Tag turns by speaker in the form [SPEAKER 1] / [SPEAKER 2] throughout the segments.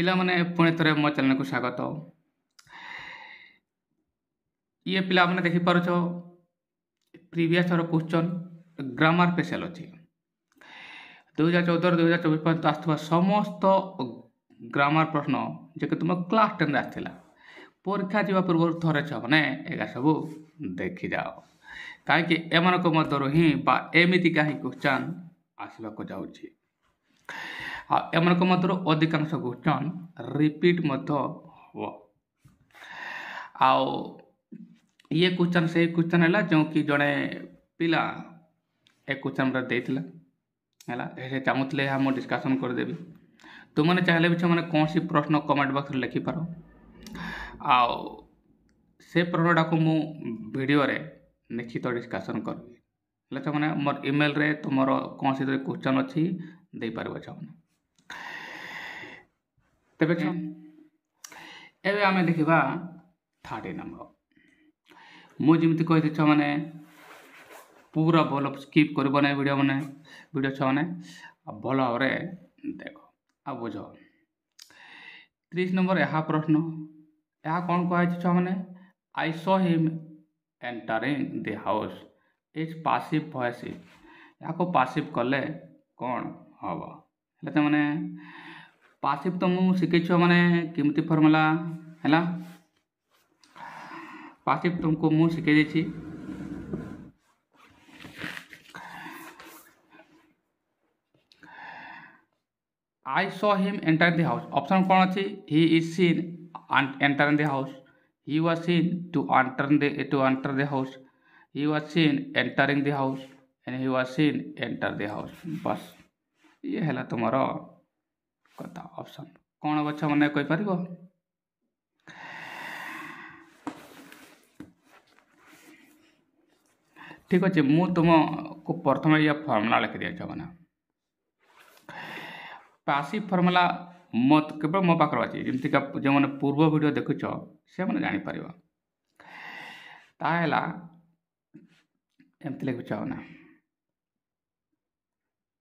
[SPEAKER 1] पिला माने पुणे थरे मो चैनल को स्वागत। ये पिला माने देखि पारुछ previous year question grammar special अछि 2014 2024 पर्यंत आस्थवा समस्त ग्रामर प्रश्न जे कि तुम क्लास 10 रे आथिला परीक्षा जीवा पूर्व थरे छ माने एगा सब देखि जाओ काहे कि एमन को मधरो ही बा एमिति काहे क्वेश्चन आसीबा को जाउछि आ एमन को मधरो अधिकांश क्वेश्चन रिपीट मत हो आओ ये क्वेश्चन से क्वेश्चन है जो कि जड़े पिला एक क्वेश्चन रे देथिला हैला ए चाहूतले हम डिस्कशन कर देबी तुमने चाहले भी माने कौन सी प्रश्न कमेंट बॉक्स रे लिखि पारो आओ से प्रश्नटा को मु वीडियो रे निश्चित डिस्कशन करबी हला छ माने मोर ईमेल रे तुमर कौन सी क्वेश्चन अछि दे पारबो छ माने तबे छ एबे हमें देखिबा 30 नंबर मु जिमति कहि छ माने पूरा भल स्किप करबो नै वीडियो छ माने भल भाबरे देखो आ बुझो 30 नंबर यहा प्रश्न यहा कोन कहै छ माने I saw him entering the house is passive voice या को पासिव करले कोन हबो हले त माने पासिव तो मु सिकै छ माने किमती फार्मूला हैला पासिव तुमको मु सिकै दै छी I saw him enter the house. Option कौन अच्छी? He is seen entering the house. He was seen to enter the house. He was seen entering the house, and he was seen enter the house. बस ये है तुम्हारा कथा option कौन बच्चा मन कोई पारिबो ठीक अच्छे मु तुम को प्रथम ये फॉर्मूला लिखि दिया छ माने पासिव फॉर्मूला मत केवल मो पाखर अछि जेमति का जे माने पूर्व वीडियो देखुछ से माने जानि परिबा ताहेला एमति लिखु छ ना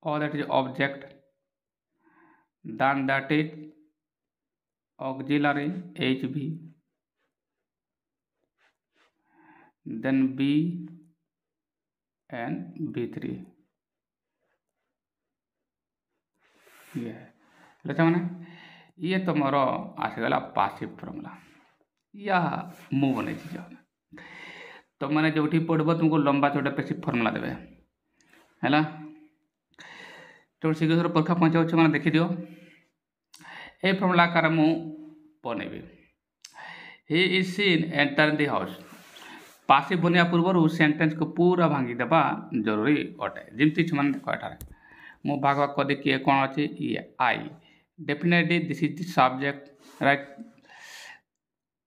[SPEAKER 1] or that is object then that is auxiliary hb then b and b3 ये लेता माने ये तो मोर आसीगला पासिव फॉर्मूला या मु बनै छी जाना तो माने जोठी पढबो तुमको लंबा छोटा पैसिव फॉर्मूला देबे हैला तो शीघ्र परीक्षा पहुंचाउ छ माने देखि दियो ए फॉर्मूला कर मु बनेबे he is seen enter the house passive बनिया पूर्व सेंटेंस को पूरा भांगी देबा जरूरी अटे जिमति छ माने देखो एठारे मो भागवा कदे के कोन अछि ये I definitely this is the subject right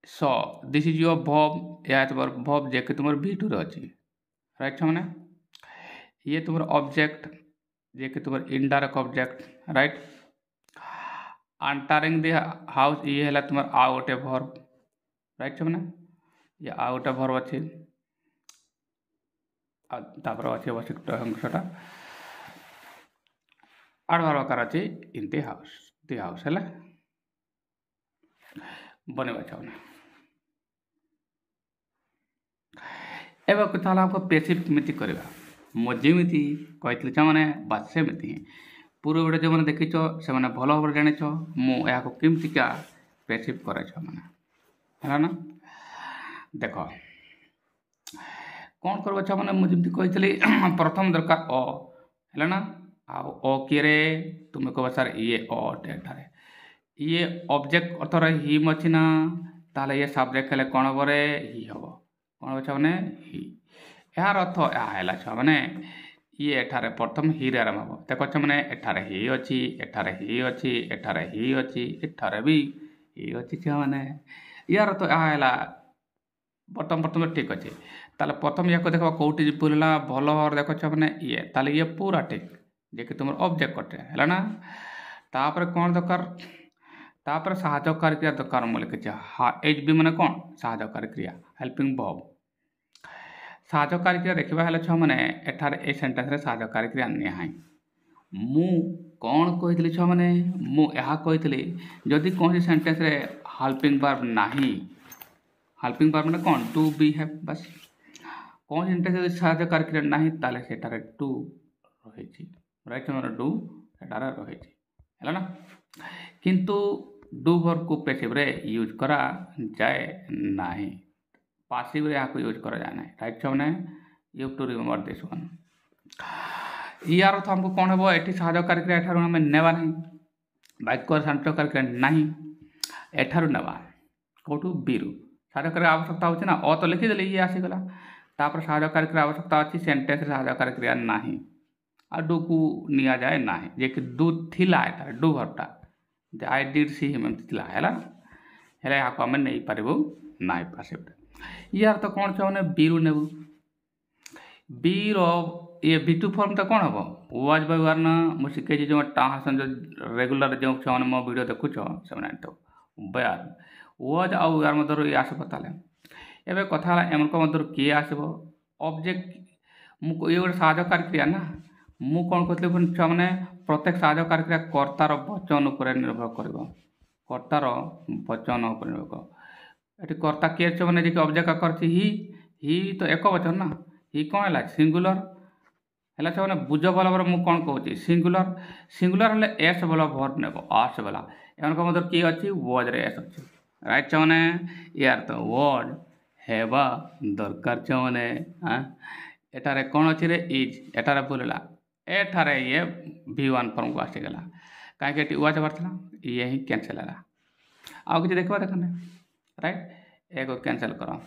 [SPEAKER 1] so this is your verb या तोर वर्ब जे के तुमर बी2 रे अछि राइट छ माने ये तुमर ऑब्जेक्ट जे के तुमर indirect object right entering the house ये हला तुमर आउट ए वर्ब राइट छ माने ये आउट ए वर्ब अछि आ तापर अछि आवश्यक अंशटा आडवार कराची इन द हाउस है बनेबा चाहना एबा कथा हमको पैसिव मिति करबा मो जेमिति कहथिले छ माने बासे मिति पूरा वीडियो जे माने देखिछो से माने भलो भाबरे जानिछो मो या को किमति का पैसिव करे छ माने हैला ना देखो कोन करबा छ माने मो जेमिति कहथिले प्रथम दरकार अ हैला ना आओ ओ के रे तुम को सर ये ओट एठारे ये ऑब्जेक्ट अथर ही मछि ना ताले ये सब्जेक्ट हेले कोन बरे ही हबो कोन बछ माने ही यार अर्थ या हैला छ माने ये एठारे प्रथम ही रे आरंभ हबो देखो छ माने एठारे ही अछि एठारे ही अछि एठारे ही अछि एठारे भी ही अछि छ माने यार अर्थ या हैला प्रथम ठीक अछि ताले प्रथम याको देखो कोउटी पुरला भलो और देखो छ माने ये ताले ये पूरा ठीक जे कि तुम ऑब्जेक्ट कटे है ना तापर कौन दरकार तापर सहायकारी क्रिया दरकार मूल के हाँ एच बी माने कौन सहायकारी क्रिया हेल्पिंग वर्ब सहायकारी क्रिया देखा है माने एठार ए सेंटेंस रे सहायकारी क्रिया नि हाई ମୁଁ କ'ଣ କହିଥିଲି ଛୁଆମାନେ, ମୁଁ ଏହା କହିଥିଲି ଯଦି କୌଣସି ସେଣ୍ଟେନ୍ସରେ ହେଲ୍ପିଂ ଭାର୍ବ ନାହିଁ, ହେଲ୍ପିଂ ଭାର୍ବ ମାନେ କ'ଣ, ଟୁ ବି ହେଭ୍, ବାସ୍। କୌଣସି ସେଣ୍ଟେନ୍ସ ଯଦି ସାହାଯ୍ୟକାରୀ କ୍ରିୟା ନାହିଁ ତାହେଲେ ସେଠାରେ ଟୁ ରହିଛି, ରାଇଟ୍ ଛୁଆମାନେ, ଡୁ ସେଠାରେ ରହିଛି, ହେଲା ନା। କିନ୍ତୁ ଡୁ ଭର୍ବକୁ ପେସିଭରେ ୟୁଜ୍ କରାଯାଏ ନାହିଁ, ପାସିଭରେ ଏହାକୁ ୟୁଜ୍ କରାଯାଏ ନାହିଁ, ରାଇଟ୍ ଛୁଆମାନେ, you to remember this one. ୟାର ଅର୍ଥ ଆମକୁ କ'ଣ ହେବ, ଏଠି ସାହାଯ୍ୟକାରୀ କ୍ରିୟା ଏଠାରୁ ଆମେ ନେବା ନାହିଁ, ବାକ୍ୟର ସାହାଯ୍ୟକାରୀ କ୍ରିୟା ନାହିଁ, ଏଠାରୁ ନେବା କେଉଁଠୁ, ବିରୁ। ସାହାଯ୍ୟକାରୀ ଆବଶ୍ୟକତା ହେଉଛି ନା, ତ ଲେଖିଦେଲେ ଇଏ ଆସିଗଲା, ତାପରେ ସାହାଯ୍ୟକାରୀ କ୍ରିୟା ଆବଶ୍ୟକତା ଅଛି, ସେଣ୍ଟେନ୍ସରେ ସାହାଯ୍ୟକାରୀ କ୍ରିୟା ନାହିଁ, ଆଉ ଡୁକୁ ନିଆଯାଏ ନାହିଁ, ଯିଏକି ଡୁ ଥିଲା ଏଠାରେ, ଡୁ ଭର୍ବଟା, ଆଇ ଡିଡ୍ ସି ହିମ୍ ଏମିତି ଥିଲା, ହେଲା, ହେଲେ ଏହାକୁ ଆମେ ନେଇପାରିବୁ ନାହିଁ ପାସିଭରେ। ୟାର ତ କ'ଣ ଛୁଆମାନେ, ବିରୁ ନେବୁ, ବିର ये V2 फॉर्म तो कौन हम वाज बाय वार्न मु शिखै जो ट्रांसलेशन जो रेगुलर जो छुआ मो वीडियो देखुछ से तो बयार वाज आउ यार मध्य ये आसब ताले एबे कथा एम मध्य किए आसब ऑब्जेक्ट मु ये गोटे साहाय्यकारी क्रिया ना मु कौन कहती छुआ मैंने प्रत्येक साहाय्यकारी क्रिया कर्तार वचन उपर निर्भर कर कर्तार वचन उपर निर्भर ये कर्ता किए छुआ मैंने ऑब्जेक्ट आकर ही तो एक वचन ना ही कौन है सिंगुलर है से बुझ भल भाव मुझे कौन कहूँ सिंगुलर सिंगुलर हेल्ले एस भल भर्ब ने आस वाला एमक मतलब किए अच्छी वज रे एस अच्छी राइट छुने यार तो वज हेबा दरकार छुने एटारे कौन अच्छी रे इज एटारे बोलला एठारे ये V1 फॉर्म को आसीगला कहीं वाच बार ये ही कैंसल है आउ कि देखा देखने राइट एक कैंसल कर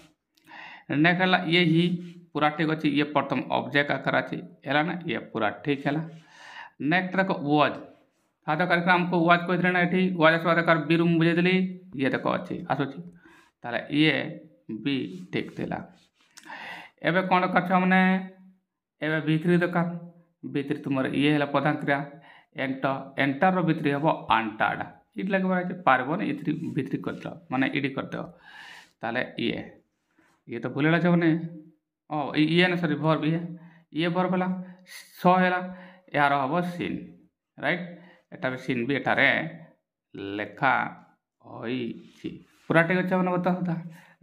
[SPEAKER 1] नेक्स्ट ये ही पूरा ठीक अच्छे ये प्रथम ऑब्जेक्ट आकार अच्छी है ना ये पूरा ठीक है नेक्स्ट देख वाज साधारण आमको वाज कही ना ये वाज आकार बी रूम बुझेदी ये देख अच्छी आसूसी ताले ये बी ठीक थी एवं कौन दरकार मैंने एवं V3 दरकार V3 तुम ये है प्रधान क्रिया एंटर एंटर V3 हम आंटाड ये लगे पार्बन V3 कर माने इडी करदे ताले ये तो भूलेला मैंने ये ना सॉरी भर्ब ये भर्ब है स है यार हम सीन राइट एटा भी सीन भी एटारे लेखा होई पूरा ठीक अच्छे मैंने बता था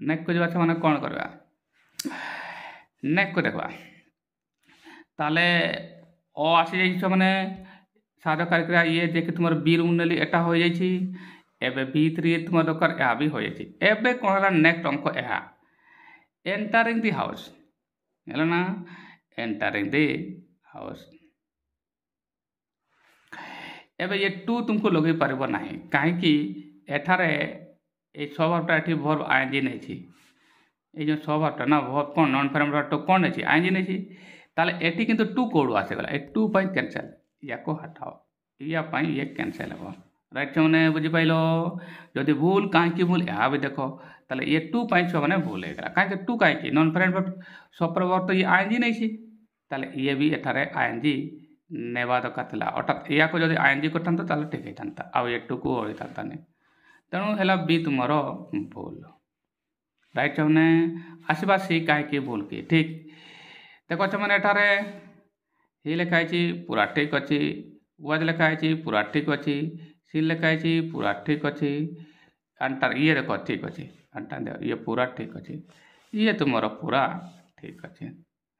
[SPEAKER 1] नेक्स्ट को जब मैंने कौन करवा नेक्स्ट को देखा ताले आसी जाइए मैंने साधारण क्रिया ये जे कि तुम बी रूम नेली एटा हो जाइए एबे V3 तुम दरकार यह भी हो जाइए एबे कौन है नेक्स्ट अंक यह एंटरिंग दी हाउस है ना एंटरिंग दी हाउस एबे ये टू तुमको लगे पारिबो नहीं कहीं एठारे ये स्वभावटा ये भर्ब आईएनजी नहीं ये जो स्वभावटा ना भर्ब कौन नॉन फ्रेम टू कौन नहीं आईएनजी नहीं ताले एटी किंतु टू कोड आसीगला ए टू पाई कैंसल या को हटाओ या पाई ये कैंसल हो राइट मैंने बुझीपाल जदि भूल कहीं भूल यह भी देख ताले ये टू पाई छुआ मैंने भूल होगा कहीं टू कहीं नॉन फ्रेंड स्वप्रवर्त तो ये आईएनजी नहीं ताले ये भी एठारे आईएनजी नेवा दरकार था अर्थात या को जब आईएनजी करता ठीक होता आउ ये टू को होता नहीं तेणु है बी तुम भूल राइट मैंने आसवा सी कहीं भूल की ठीक देख मैंने एठारे ही लिखाई पूरा ठीक अच्छी वाज लिखाई पूरा ठीक अच्छी सी लिखाई पूरा ठीक अच्छी अंटार ये देख ठीक अच्छी अंटार ये पूरा ठीक अच्छी ये तुम पूरा ठीक अच्छे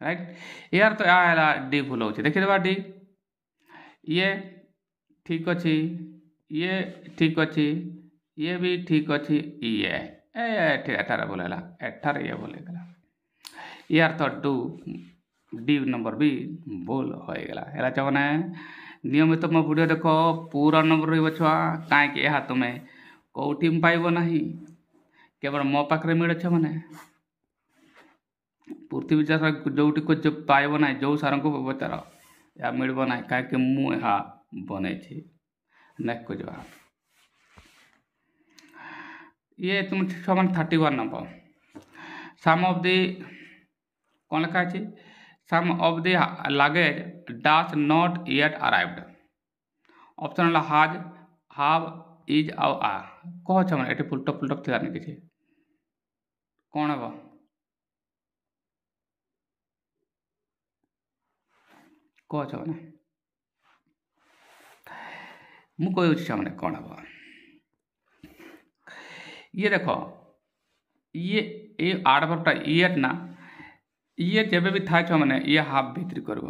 [SPEAKER 1] राइट यार तो या डी भूल हो देखीदे डी ये ठीक अच्छी ये ठीक अच्छी ये भी ठीक अच्छी ये एठार भूल है एठार ये भूल गला यार तो डू डी नंबर भी भूल होगला है मैंने नियमित मो वीडियो देख पूरा नंबर रही छुआ कहीं तुम्हें कौटी पाइब ना केवल मो पाखे मिले छ मैंने पृथ्वी चाष जोटी को जो पाइब ना जो सार को पचार या मिल ना कहीं मुझे बन नेक्स्ट को जवा ये तुम छुआ 31 नंबर सम ऑफ दी कौन लिखा है some of the luggage dash not yet arrived option has have is आउ आ कह मैंने ये फुलटप फुलटप थी नहीं किसी कौन हम कह मैंने ମୁଁ କହିଉଛି ଛୁଆମାନେ କ'ଣ ହେବ। ଇଏ ଦେଖ ଇଏ ଏ ଆଡ଼ଭର୍ବଟା ଇଏ ନା ଇଏ ଯେବେ ବି ଥାଏ ଛୁଆମାନେ ଇଏ ହାଫ୍ ଭିତରି କରିବ।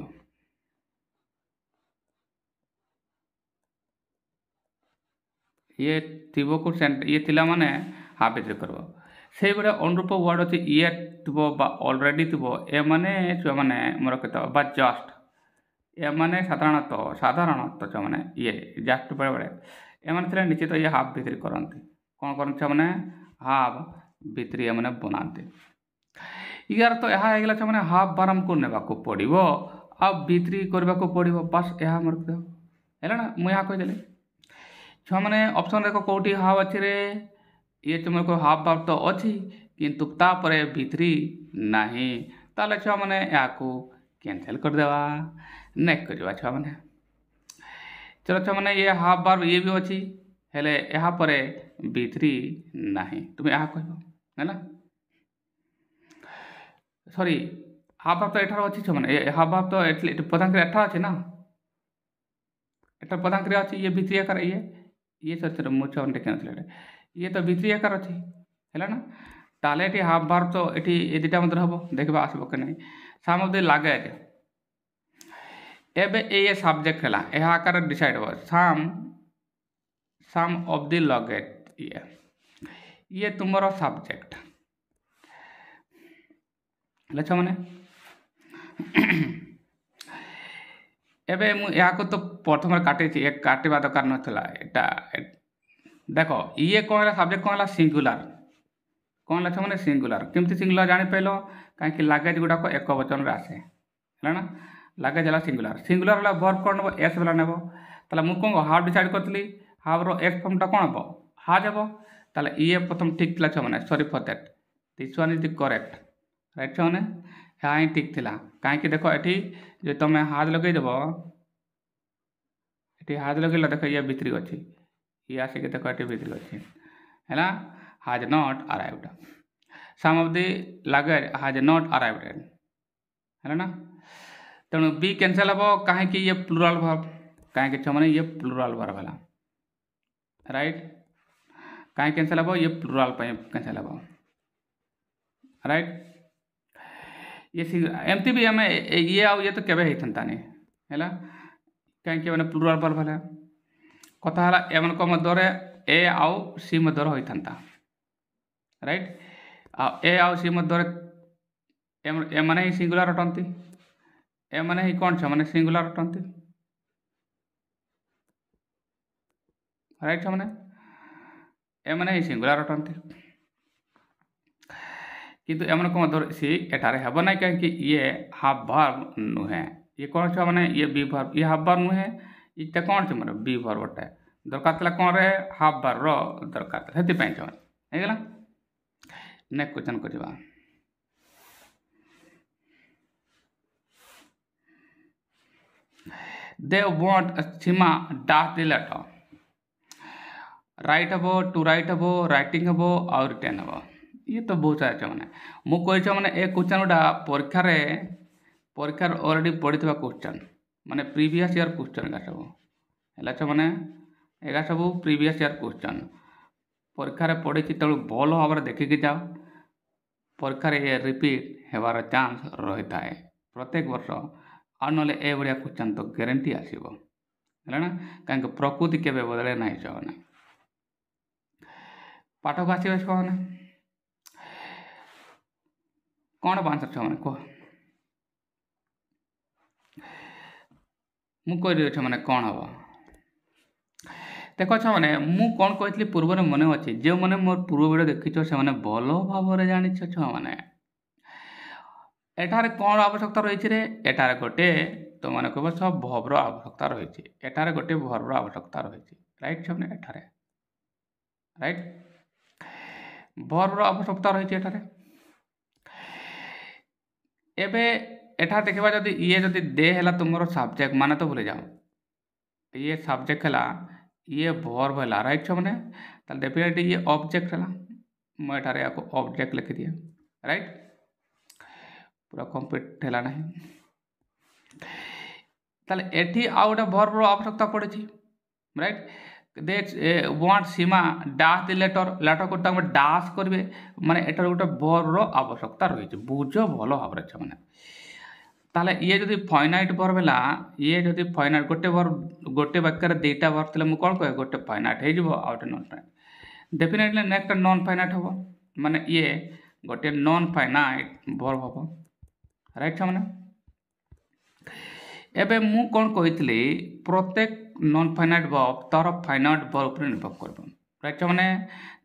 [SPEAKER 1] ଇଏ ଥିବକୁ ଇଏ ଥିଲା ମାନେ ହାଫ୍ ଭିତରି କରିବ। ସେଇଭଳିଆ ଅନୁରୂପ ୱାର୍ଡ଼ ଅଛି ଇଏ ଥିବ ବା ଅଲରେଡ଼ି ଥିବ ଏମାନେ ଛୁଆମାନେ ମୋର କେତେ ବା ଜଷ୍ଟ ଏମାନେ ସାଧାରଣତଃ ଛୁଆମାନେ ଇଏ ଜଷ୍ଟ ବେଳେବେଳେ ଏମାନେ ଥିଲେ ନିଶ୍ଚିତ ଇଏ ହାଫ୍ ଭିତରି କରନ୍ତି। କ'ଣ କରନ୍ତି ଛୁଆମାନେ ହାଫ୍ ଭିତରି ଏମାନେ ବନାନ୍ତି। ইয়ার তো ଏହା ହେଇଗଲା ଛୁଆମାନେ ହାଫ୍ ବାର୍ ଆମକୁ ନେବାକୁ ପଡ଼ିବ ଆଉ ଭିତରି କରିବାକୁ ପଡ଼ିବ ବାସ୍ ଏହା ଆମର ହେଲା ନା। ମୁଁ ଏହା କହିଦେଲି ଛୁଆମାନେ ଅପସନ୍ ଦେଖ କେଉଁଠି ହାଫ୍ ଅଛି ରେ ଇଏ ତୁମକୁ ହାଫ୍ ବାର୍ ତ ଅଛି କିନ୍ତୁ ତାପରେ ଭିତରି ନାହିଁ। ତାହେଲେ ଛୁଆମାନେ ଏହାକୁ କ୍ୟାନସେଲ୍ କରିଦେବା ନେକ୍ସଟ କରିବା ଛୁଆମାନେ। ଚलो ଛୁଆମାନେ ଇଏ ହାଫ୍ ବାର୍ ଇଏ ବି ଅଛି ହେଲେ ଏହା ପରେ ଭିତରି ନାହିଁ ତୁମେ ଏହା କହିବ ହେଲା। ସରି ହାଫ୍ ବାର୍ ତ ଏଠାରେ ଅଛି ଛୁଆମାନେ ହାଫ୍ ବାର୍ ତ ଏଠି ପଦାଙ୍କରେ ଏଠା ଅଛି ନା ଏଟା ପଦାଙ୍କରେ ଅଛି ଇଏ ଭିତରି ଆକାର ଇଏ ସରି ମୁଁ ଛୁଆମାନେ ଦେଖି ନଥିଲି ଏଠି ଇଏ ତ ଭିତରି ଆକାର ଅଛି ହେଲା ନା। ତାହେଲେ ଏଠି ହାଫ୍ ବାର୍ ତ ଏଠି ଏ ଦୁଇଟା ମଧ୍ୟରେ ହେବ ଦେଖିବା ଆସିବ କି ନାହିଁ। ସାମ୍ ଅଫ୍ ଦି ଲାଗେଜ୍ ଏବେ ଏ ସବଜେକ୍ଟ ହେଲା ଏହା ଆକାର ଡିସାଇଡ୍ ହେବ ସାମ୍ ଅଫ୍ ଦି ଲଗେଜ୍ ଇଏ ତୁମର ସବଜେକ୍ଟ ହେଲେ ଛୁଆମାନେ। ଏବେ ମୁଁ ଏହାକୁ ତ ପ୍ରଥମରେ କାଟିଛି ଏ କାଟିବା ଦରକାର ନଥିଲା ଏଟା ଦେଖ ଇଏ କ'ଣ ହେଲା ସବଜେକ୍ଟ କ'ଣ ହେଲା ସିଙ୍ଗୁଲାର କ'ଣ ହେଲା ଛୁଆମାନେ ସିଙ୍ଗୁଲାର। କେମିତି ସିଙ୍ଗୁଲାର ଜାଣିପାରିଲ କାହିଁକି ଲାଗେଜ୍ ଗୁଡ଼ାକ ଏକ ବଚନରେ ଆସେ ହେଲା ନା। ଲାଗେଜ୍ ହେଲା ସିଙ୍ଗୁଲାର ହେଲା ଭର୍ବ କ'ଣ ନେବ ଏସ୍ ବାଲା ନେବ। ତାହେଲେ ମୁଁ କ'ଣ ହାଫ୍ ଡିସାଇଡ଼୍ କରିଥିଲି ହାଫ୍ର ଏସ୍ ଫର୍ମଟା କ'ଣ ହେବ ହାଜ୍ ହେବ। ତାହେଲେ ଇଏ ପ୍ରଥମ ଠିକ୍ ଥିଲା ଛୁଆମାନେ sorry for that this one is the correct right ଛୁଆମାନେ ଏହା ହିଁ ଠିକ୍ ଥିଲା। କାହିଁକି ଦେଖ ଏଠି ଯଦି ତୁମେ ହାଜ୍ ଲଗେଇଦେବ ଏଠି ହାଜ୍ ଲଗେଇଲ ଦେଖ ଇଏ ଭିତରି ଅଛି ଇଏ ଆସିକି ଦେଖ ଏଠି ଭିତରି ଅଛି ହେଲା has not arrived. Some of the luggage has not arrived ହେଲା ନା। ତେଣୁ ବି କ୍ୟାନସେଲ୍ ହେବ କାହିଁକି ଇଏ ପ୍ଲୁରାଲ୍ ଭର୍ବ କାହିଁକି ଛୁଆମାନେ ଇଏ ପ୍ଲୁରାଲ୍ ଭର୍ବ ହେଲା ରାଇଟ୍। କାହିଁ କ୍ୟାନସେଲ୍ ହେବ ଇଏ ପ୍ଲୁରାଲ୍ ପାଇଁ କ୍ୟାନସେଲ୍ ହେବ ରାଇଟ୍। ଇଏ ଏମିତି ବି ଆମେ ଇଏ ଆଉ ଇଏ ତ କେବେ ହେଇଥାନ୍ତାନି ହେଲା କାହିଁକି ମାନେ ପ୍ଲୁରାଲ୍ ଭର୍ବ ହେଲା କଥା ହେଲା ଏମାନଙ୍କ ମଧ୍ୟରେ ଏ ଆଉ ସି ମଧ୍ୟରେ ହୋଇଥାନ୍ତା ରାଇଟ୍। ଆଉ ଏ ଆଉ ସି ମଧ୍ୟରେ ଏମାନେ ହିଁ ସିଙ୍ଗୁଲାର ଅଟନ୍ତି ଏମାନେ ହିଁ କ'ଣ ଛୁଆମାନେ ସିଙ୍ଗୁଲାର ଅଟନ୍ତି ରାଇଟ୍ ଛୁଆମାନେ ଏମାନେ ହିଁ ସିଙ୍ଗୁଲାର ଅଟନ୍ତି କିନ୍ତୁ ଏମାନଙ୍କ ମଧ୍ୟରେ ସି ଏଠାରେ ହେବ ନାହିଁ କାହିଁକି ଇଏ ହାଫ୍ ଭର୍ବ ନୁହେଁ। ଇଏ କ'ଣ ଛୁଆମାନେ ଇଏ ବି ଭର୍ବ ଇଏ ହାଫ୍ ଭର୍ବ ନୁହେଁ ଏଇଟା କ'ଣ ଅଛି ମୋର ବି ଭର୍ବଟା ଦରକାର ଥିଲା କ'ଣରେ ହାଫ୍ ଭର୍ବର ଦରକାର ଥିଲା ସେଥିପାଇଁ ଛୁଆମାନେ ହେଇଗଲା। ନେକ୍ସଟ କ୍ୱେଶ୍ଚନ୍ କରିବା they want Seema dash the letter right ହେବ ଟୁ ରାଇଟ୍ ହେବ ରାଇଟିଂ ହେବ ଆଉ ରିଟର୍ନ ହେବ। ଇଏ ତ ବହୁତ ସାରା ଛୁଆମାନେ ମୁଁ କହିଛି ମାନେ ଏ କ୍ୱେଶ୍ଚନ୍ ଗୁଡ଼ା ପରୀକ୍ଷାରେ ଅଲରେଡ଼ି ପଡ଼ିଥିବା କ୍ୱେଶ୍ଚନ୍ ମାନେ ପ୍ରିଭିୟସ୍ ଇୟର୍ କ୍ୱେଶ୍ଚନ୍ ଏଗା ସବୁ ହେଲା ଛୁଆମାନେ ଏଗା ସବୁ ପ୍ରିଭିୟସ୍ ଇୟର୍ କ୍ୱେଶ୍ଚନ୍ ପରୀକ୍ଷାରେ ପଡ଼ିଛି ତେଣୁ ଭଲ ଭାବରେ ଦେଖିକି ଯାଅ। ପରୀକ୍ଷାରେ ଏ ରିପିଟ୍ ହେବାର ଚାନ୍ସ ରହିଥାଏ ପ୍ରତ୍ୟେକ ବର୍ଷ ଆଉ ନହେଲେ ଏଭଳିଆ କ୍ୱେଶ୍ଚନ୍ ତ ଗ୍ୟାରେଣ୍ଟି ଆସିବ ହେଲା ନା। କାହିଁକି ପ୍ରକୃତି କେବେ ବଦଳେ ନାହିଁ ଛୁଆମାନେ। ପାଠକୁ ଆସିବେ ଛୁଆମାନେ କ'ଣ ଆନ୍ସର୍ ଛୁଆମାନେ କୁହ ମୁଁ କହିଦେବି ଛୁଆମାନେ କ'ଣ ହେବ। ଦେଖ ଛୁଆମାନେ ମୁଁ କ'ଣ କହିଥିଲି ପୂର୍ବରୁ ମନେ ଅଛି ଯେଉଁମାନେ ମୋର ପୂର୍ବ ଭିଡ଼ିଓ ଦେଖିଛ ସେମାନେ ଭଲ ଭାବରେ ଜାଣିଛ ଛୁଆମାନେ ଏଠାରେ କ'ଣ ଆବଶ୍ୟକତା ରହିଛି ରେ ଏଠାରେ ଗୋଟେ ତୁମମାନେ କହିବ ସବ ଭର୍ବର ଆବଶ୍ୟକତା ରହିଛି ଏଠାରେ ଗୋଟେ ଭର୍ବର ଆବଶ୍ୟକତା ରହିଛି ରାଇଟ୍ ଛୁଆମାନେ ଏଠାରେ ରାଇଟ୍ ଭର୍ବର ଆବଶ୍ୟକତା ରହିଛି ଏଠାରେ। ଏବେ ଏଠାରେ ଦେଖିବା ଯଦି ଇଏ ଯଦି ଦେ ହେଲା ତୁମର ସବଜେକ୍ଟ ମାନେ ତ ଭୁଲି ଯାଅ ଇଏ ସବଜେକ୍ଟ ହେଲା ଇଏ ଭର୍ବ ହେଲା ରାଇଟ୍ ଛୁଆମାନେ ତାହେଲେ ଡେଫିନେଟଲି ଇଏ ଅବଜେକ୍ଟ ହେଲା ମୁଁ ଏଠାରେ ୟାକୁ ଅବଜେକ୍ଟ ଲେଖିଦିଏ ରାଇଟ୍ ପୁରା କମ୍ପ୍ଲିଟ୍ ହେଲା ନାହିଁ। ତାହେଲେ ଏଠି ଆଉ ଗୋଟେ ଭର୍ବର ଆବଶ୍ୟକତା ପଡ଼ିଛି right they want Seema dash the letter को तक डैश करेंगे माने एटार गोटे वर्ब आवश्यकता रही बुझ भल भाव मैंने ताले ये जदि फाइनाइट वर्ब है ये जदि फाइनाइट गोटे वाक्य दुईटा वर्ब थे मुझे कौन कहे गोटे फाइनाइट हो आउटे non finite definitely next non finite हम माने ये गोटे नॉन फाइनाइट वर्ब हम राइट मैंने एबे मु कौन कही प्रत्येक नॉन फाइनाइट वर्ब तार फाइनाइट वर्ब पर निर्भर कर राइट मैंने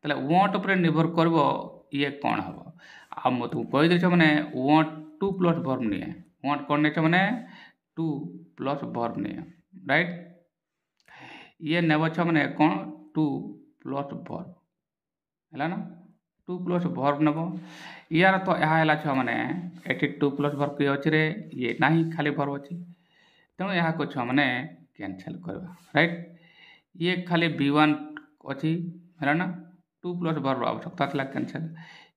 [SPEAKER 1] ताले वांट पर निर्भर कर ये कौन हम आ मु तुमको कहीदे मैंने वांट 2 प्लस वर्ब नहीं वांट कौन नहीं मैंने 2 प्लस वर्ब नहीं राइट ये नेब मैंने कौन 2 प्लस वर्ब है ना 2 प्लस वर्ब नेब यार तो यह है छुआ मैंने ये 2 प्लस वर्ब किए अच्छे रे ये ना खाली वर्ब अच्छी तेणु यहाँ को छुआ मैंने कैंसल करवा राइट ये खाली B1 अच्छी है ना 2 प्लस वर्ब आवश्यकता था कैंसल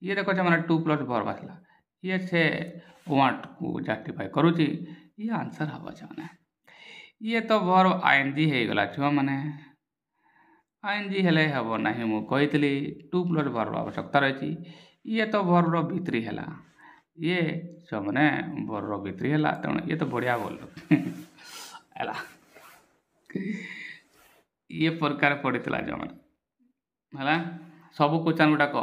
[SPEAKER 1] ये देखो मैंने 2 प्लस वर्ब आसला ये से वांट को जस्टिफाई करुच्ची ये आंसर हम मैंने ये तो वर्ब आईएनजी हो गला छुआ मैंने आईएनजी हेले हम ना मुझे कही 2 प्लस वर्ब आवश्यकता रही ये तो वर्ब भित्री है ये छुआ मैंने वर्ब भित्री है तेणु ये तो बढ़िया बोल है ये प्रकार पड़ता जो मैंने है सब क्वेश्चन गुड़ाक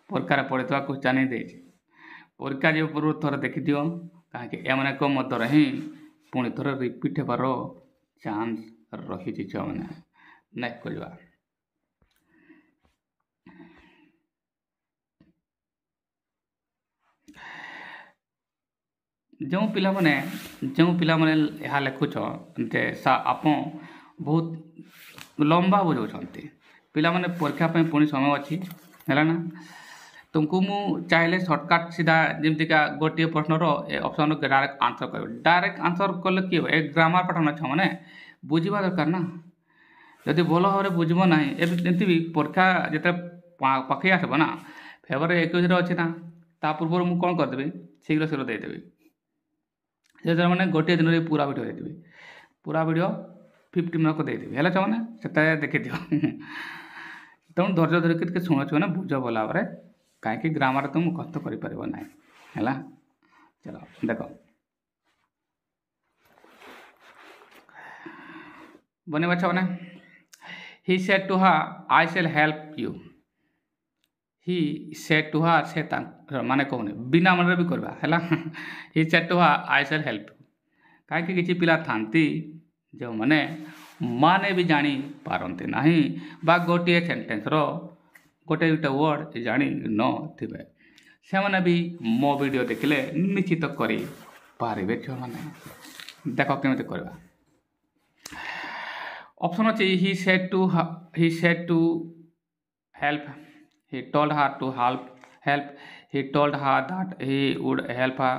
[SPEAKER 1] प्रकार पड़ता क्वेश्चन ही देती परीक्षा जो पूर्व थर देखी दियो कहीं एमक मध्य ही पुणी थर रिपीट होबार चांस रही छुआ मैंने नेक्स्ट करवा जो पिला माने यहाँ लिखुच आप बहुत लंबा बुझाऊँ पिला माने परीक्षा पुणी समय अच्छी है ना तुमको मु चाहिए सर्टकट सीधा जमीका गोटे प्रश्नर ऑप्शन डायरेक्ट आंसर कर डायरेक्ट आंसर कले कि ए ग्रामर पाठन छुआ मैंने बुझा दरकार ना जदि भल भाव बुझब ना एमती भी परीक्षा जिते पाखे आसब ना फेब्रुआरी 21 अच्छी ना ता पूर्व मुझे कौन करदेवी शीघ्र शीघ्र देदेवी से मैंने गोटे दिन में पूरा वीडियो देदेवी पूरा वीडियो 50 मिनट को देदेवी है मैंने से देखी दियो तेणु धैर्य धरिक शुणुच ना बुझ भल भाव कहीं ग्रामर तुम कष्ट करना है चलो देख बने बच्चा मैंने he said to her I shall help you he said to her से माने कहूनी बिना मन भी करवा है he said to her I shall help कहीं किसी पिला थांती जो मैंने माने भी जानी पारती ना बा गोटे सेंटेंस गोटे गोटे वर्ड जानी न थे से मैंने भी मो वीडियो देखले निश्चित करें छुआ मैंने देख केमी करवा ऑप्शन अच्छे he said to help he told her to help he told her that he would help her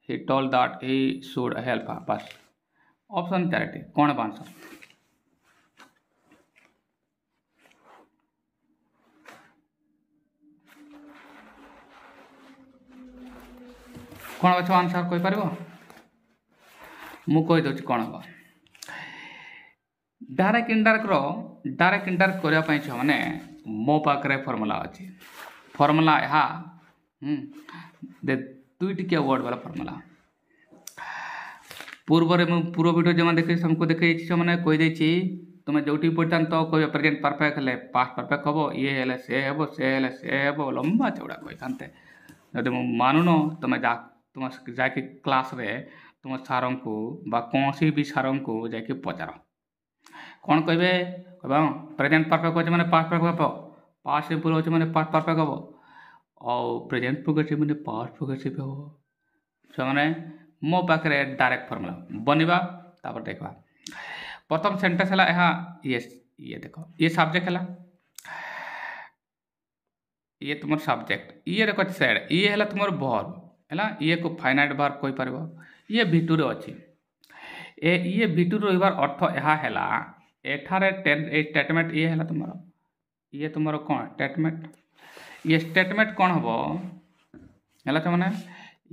[SPEAKER 1] he told that he should help her बस ऑप्शन चारिटी कौन आंसर कौन बच्चा आंसर कही पार मु कही दूसरी कौन हम डायरेक्ट इनडायरेक्ट करने छुआ मैंने मो पाखे फर्मूला अच्छी फर्मूला यहाँ दुईट वर्ड वाला फर्मूला पूर्व पूर्व वीडियो जो देखे सबको देखे मैंने कहीदे तुम्हें जो पढ़ता तो कह प्रेजेंट परफेक्ट हेल्ले पास्ट परफेक्ट हम ये हेल्ले से हम लंबा चौड़ा कही था जब मानुन तुम्हें तुम जाकि क्लास रे तुम सार को कौन भी सार को जाकि पचार कौन कहे प्रेजेंट परफेक्ट अच्छे मैंने पास्ट परफेक्ट हम पास्ट सिंपल अच्छे मैंने पास्ट परफेक्ट हम और प्रेजेंट प्रोग्रेसिव मैंने पास्ट प्रोग्रेसिव हम छुआ मैंने मो पाखे डायरेक्ट फर्मूला बनवा तापर देखा प्रथम सेंटेंस है यहाँ ये देख ये सब्जेक्ट है ये तुम सब्जेक्ट ये देख सेड ये है तुम वर्ब है ये को फाइनाइट वर्ब कही पार ये भिटुरे अच्छी ये भिटुर रही अर्थ यह है एठारे स्टेटमेंट ये है तुम ये तुम कौन स्टेटमेंट ये स्टेटमेंट कौन हम है छुआ मैंने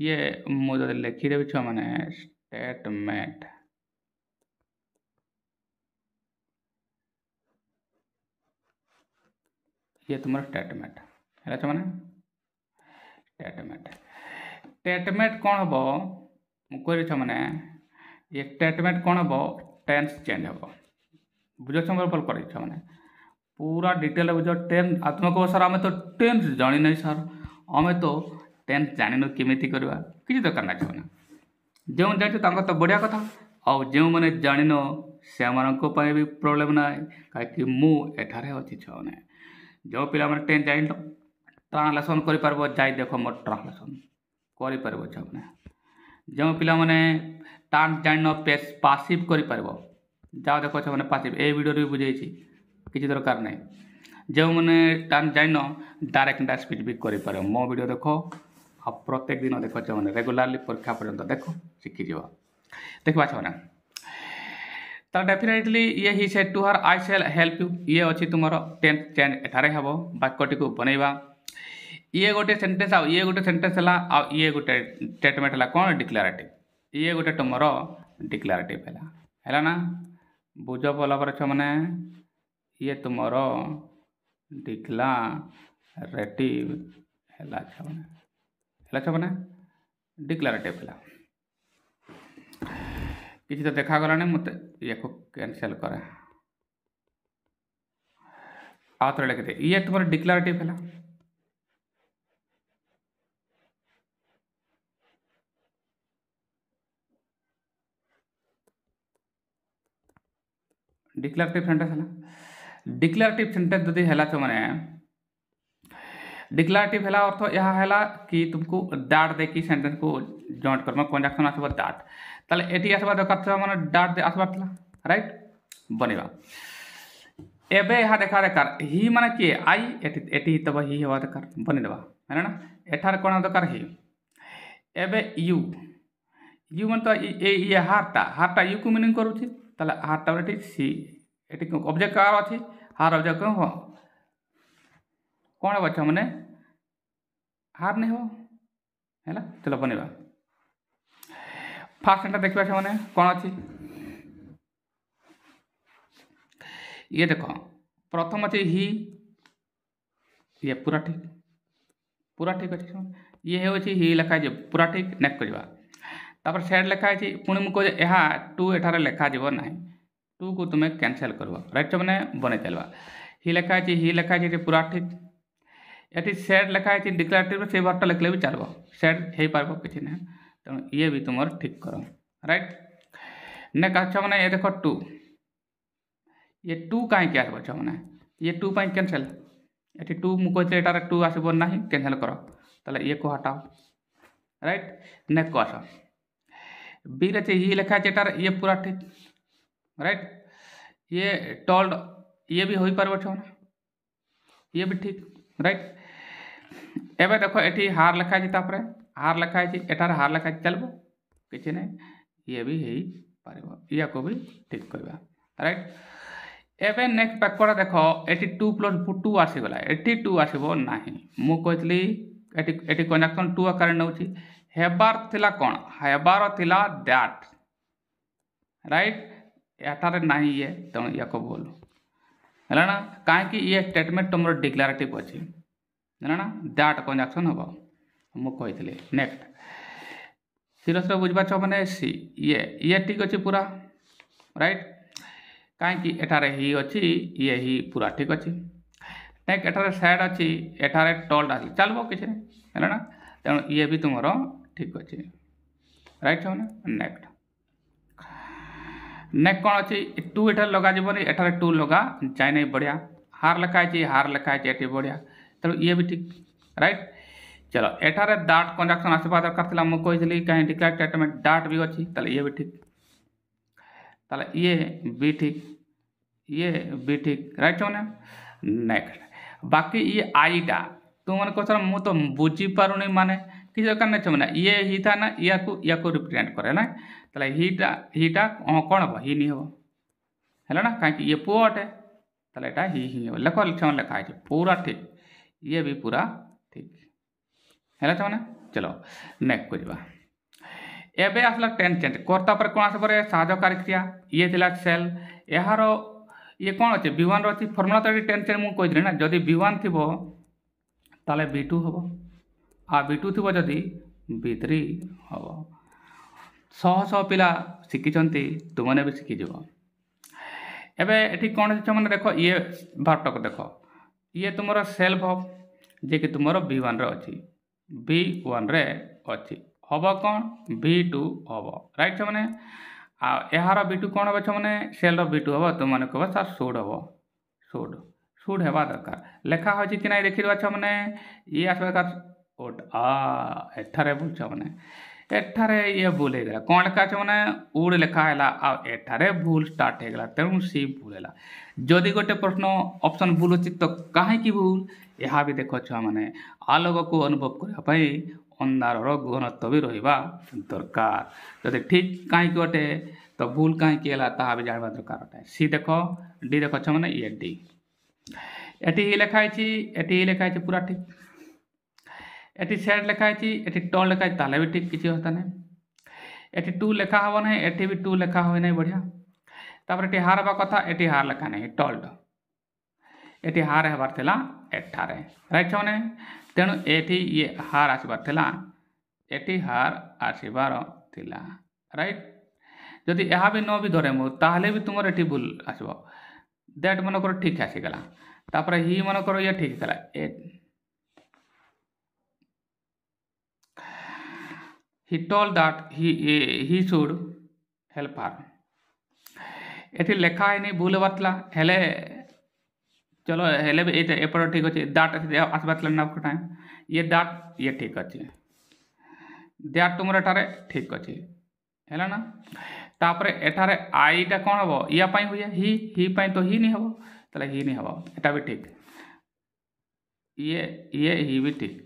[SPEAKER 1] ये मुझे लिखिदेवी छुआ मैंने स्टेटमेंट ये तुम स्टेटमेंट है छुआ मैंने स्टेटमेंट कौन हम मुझे मैंने ये स्टेटमेंट कौन हम टेन्स चेंज हम बुझ भल कर मैंने पूरा डिटेल बुझ टेन तुम कह सर आम तो टेन्स जानी ना सर आम तो टेन्स जान केमी करवा किसी दरकार ना छुआ जो जान तो बढ़िया कथा आउ जो मैंने जान से भी प्रोब्लेम ना कहीं मुझे अच्छी छुआ मैंने जो पिला मैंने टेन जान ट्रांसलेसन कर जाई देख मोर ट्रांसलेसन कर छुआ मैंने जो पिला मैंने टान जान पासिव कर जाओ देख छुआ मैंने पासिव ए वीडियो भी बुझे किसी दरकार नहीं जो मैंने टान जान डायरेक्ट स्पीच भी कर मो वीडियो देख आ प्रत्येक दिन देख छुआ मैंने रेगुलारली परीक्षा पर्यंत देख शिखीज देखा छुआ मैंने तो डेफिनेटली ये he said to her I shall help you ये अच्छी तुम टेन्स चेंज एठारे हम वाक्यटी को बनइबा ये गोटे सेंटेंस आ ये गोटे सेंटेंस है आ ये गोटे स्टेटमेंट है कौन डिक्लेरेटिव ये गोटे तुम डिक्लेरेटिव है ना बुझ भल भाव छुआ मैंने ये तुम डिक्लेरेटिव है छुआ मैंने डिक्लेरेटिव है किसी तो देखा गला मत ये को कैंसिल करे आउे लिखिदे ये तुम डिक्लेरेटिव है डिक्लेरेटिव सेंटेंस है डिक्लेरेटिव सेंटेंस जदि है छुआ मैंने डिक्लेरेटिव है अर्थ यह है कि तुमको दैट देखी सेंटेंस को जॉइंट कर कंजक्शन आसब दैट ताले एटी आसवा दरकार मैंने डाट आसबार राइट बनवा एबे यहाँ देखा दरकार ही माने किए आई एटी तब ही हवा दरकार बनीदेवा है ना एठार कौन दरकार ही एबे यू यू मन तो ये हार्टा यू को मीनिंग करुच्ची ताले हार्टा एटी सी एटी ऑब्जेक्ट कार अच्छी हार ऑब्जेक्ट कौन हम छुआ मैंने हार नहीं हो है चलो बनवा फास्ट सेंटेंस देखा छुआ मैंने कौन अच्छी ये देख प्रथम अच्छे ही ये पूरा ठीक अच्छे ये हूँ ही लिखा है पूरा ठीक नेक्स्ट करवा सेड लिखाई पुणी मुझे यह टू एठार लिखा ना टू को तुम्हें कैंसल कर राइट छुआ मैंने बन चलवा ही लिखाई पूरा ठीक ये सेड लिखाई डिक्लेरेटिव से वर्डटा लिखले भी चलो सेड हो पार कि ना तेणु ये भी तुम ठीक कर राइट नेक्स्ट छुआ मैंने ये देख टू ये टू कहीं आसब छुआ मैंने ये टू पाई कैंसल ये टू मुझे एटार टू आसब ना कैंसल कर ताले ये को हटाओ राइट नेक्स्ट को आस बी रे ही लिखा है एटार ये पूरा ठीक राइट ये टोल्ड ये भी हो पार छुआ ये भी ठीक राइट एबे देखो ये हार लिखाई हार लिखाई एटार हार लिखाई चलो किसी नहीं ये भी हो पार या को भी ठीक करवा राइट एबे नेक्स्ट पैकड़ा देख ये टू प्लस टू आसीगला ये टू आसब ना मुझे ये कंजक्शन टू आकार नौ हेबार थिला कौन हेबार थिला दैट राइट एटार ना ये तेणु या को बोल है ना कहीं ये स्टेटमेंट तुम डिक्लेरेटिव अच्छी है ना दैट कंजक्शन हम मुझे नेक्स्ट सीरियस बुझा मैंने सी ये ठीक अच्छे पूरा राइट कहीं एठारे ही अच्छी ये ही पूरा ठीक अच्छे नेक्स्ट एठारे सैड अच्छी एठारे टोल्ड आस चलो किसी नहीं है ना तेणु ये भी तुम ठीक अच्छे राइट छुआ मैंने नेक्स्ट कौन अच्छी टू एठार लगा जीवन एठारे टू लगा जाए नहीं बढ़िया हार लिखाई हार लिखाई ये बढ़िया तेणु ये भी ठीक राइट चलो एठारे डाट कंजक्शन आसवा दरकार मुझे कहीं डिक्लेयर स्टेटमेंट डाट भी अच्छी ताले ये भी ठीक ताले ये भी ठीक राइट छुआ नेक्स्ट बाकी ये आईटा तुम मैंने कह मु तो बुझी पारूनी माने किसी दरकार नहीं छुआ ये ही था ना या को रिप्रेजेंट करे ना ताले हीटा कौन हम ही नहीं हम है ना कहीं ये पुओ अटे ताले एटा ही लेख छुआ लिखा है पूरा ठीक ये भी पूरा ठीक है छुआ चलो नेक्स्ट करवा एबे आसला टेन चेंज कर्ता पर कौन आस साहाय्यकारी क्रिया ये थिला सेल यार ये कौन अच्छे V1 अच्छी फर्मुला तो टेन चेन मुझे कही ना जदि V1 थी ताले V2 हम आ V2 थी जदि V3 हम शह शह पिला शिखिंट तुमने भी शिखिज एबे एठी कौन अच्छे मैंने देख ये भारटक देख ये तुम सेल्फ जे कि तुम V1 रे अच्छी V1 रे अच्छी हम कौन V2 हम राइट मैंने यार V2 कौन हम मैंने सेल V2 हम तुम मैंने कह सर सुड हम सुड हेबा दरकार लेखा हो कि ना देखी अच्छा मैंने ये आसवा दरकार ओट एठारे बुझ मैंने एठारे ये भूल होगा कौन लेखा अच्छे मैंने उड़ लेखा है एठारे भूल स्टार्ट होगा तेणु सी भूल है जदि गोटे प्रश्न ऑप्शन भूल अच्छी तो कहीं भूल यह भी देख छुआ मैंने आलोक को अनुभव करने अंधार घनत्व भी रहा दरकार जदि ठीक कहीं गोटे तो भूल कहीं भी जानवा दरकार अटे सी देख डी देख छ मैंने ये डी एटी लिखाई लिखाई पूरा ठीक एटी सेड लिखाई एटी टल लिखाई ताले भी ठीक किसी होता नहीं एटी 2 लिखा हम ना एटी भी 2 लिखा हुए नहीं बढ़िया तापर एटी हार हवा कथा एटी हार लिखा नहीं टल्ड एटी हार हेबार थिला एठारे राइट छने तेणु एटी ये हार आसबार थिला एटी हार आसबार थिला राइट जदि यह भी न भी धरे मु ताहले भी तुमर एटी भूल आसबो दैट मन कर ठीक आसीगला तापर ही मन कर ये ठीक गला he told that he should help her eighty लेखा है नहीं भूल बातला हेले चलो हेले भी एपट ठीक अच्छे दाट आसबार ना टाइम ये दाट ये ठीक अच्छे दैट तुम एठारे ठीक अच्छे है ना तापर एठारे आईटा कौन हम या हुए ही तो ही नहीं हम ताले ही नहीं हम एटा भी ठीक ये ही भी ठीक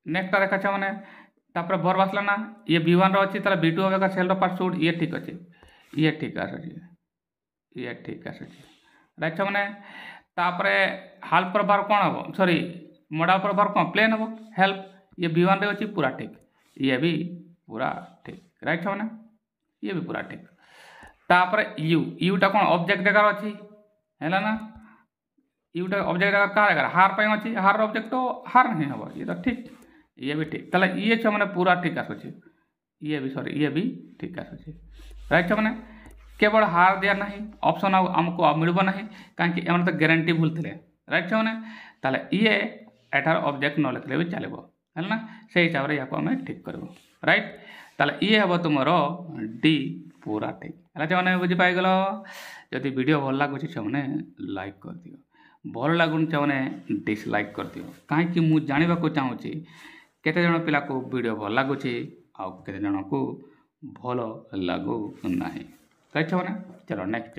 [SPEAKER 1] नेक्स्ट देखा मैंने तापर भर बासला ना ये V1 रो अच्छी ताले V2 होगा सेल पास सूट ये ठीक अच्छे ये ठीक आस राइट मैंने तापर हाल प्रभार कौन हम सॉरी मॉडल प्रभार कौन प्लेन हम हेल्प ये V1 रे अच्छी पूरा ठीक ये भी पूरा ठीक राइट मैंने ये भी पूरा ठीक तापर यूटा कौन ऑब्जेक्ट जगार अच्छी है ना यूटा ऑब्जेक्ट जगह क्या जगह हार पाई अच्छी हार ऑब्जेक्ट तो हार नहीं हम ये तो ठीक ये भी ठीक ताले ये छ मैंने पूरा ठीक आसुचे ये भी सॉरी ये भी ठीक आसुचे राइट मैंने केवल हार दिया नहीं ऑप्शन आमको मिलबो नहीं कहीं एम तो ग्यारंटी भूल थे राइट मैंने ताले ये एठार ऑब्जेक्ट न लिखले भी चलो है ना से हिसाब से या ठीक कर राइट ताले ये हम तुम डी पूरा ठीक है मैंने बुझी पाइगल जदि वीडियो भल लगुच से लाइक कर दियो भल लगुन से डिसलाइक कर दियो कहीं मुझे जानवा चाहूँगी केते जन पिला को वीडियो भल लगुच आउ केते जन को भल लगु नहीं राइट मैंने चलो नेक्स्ट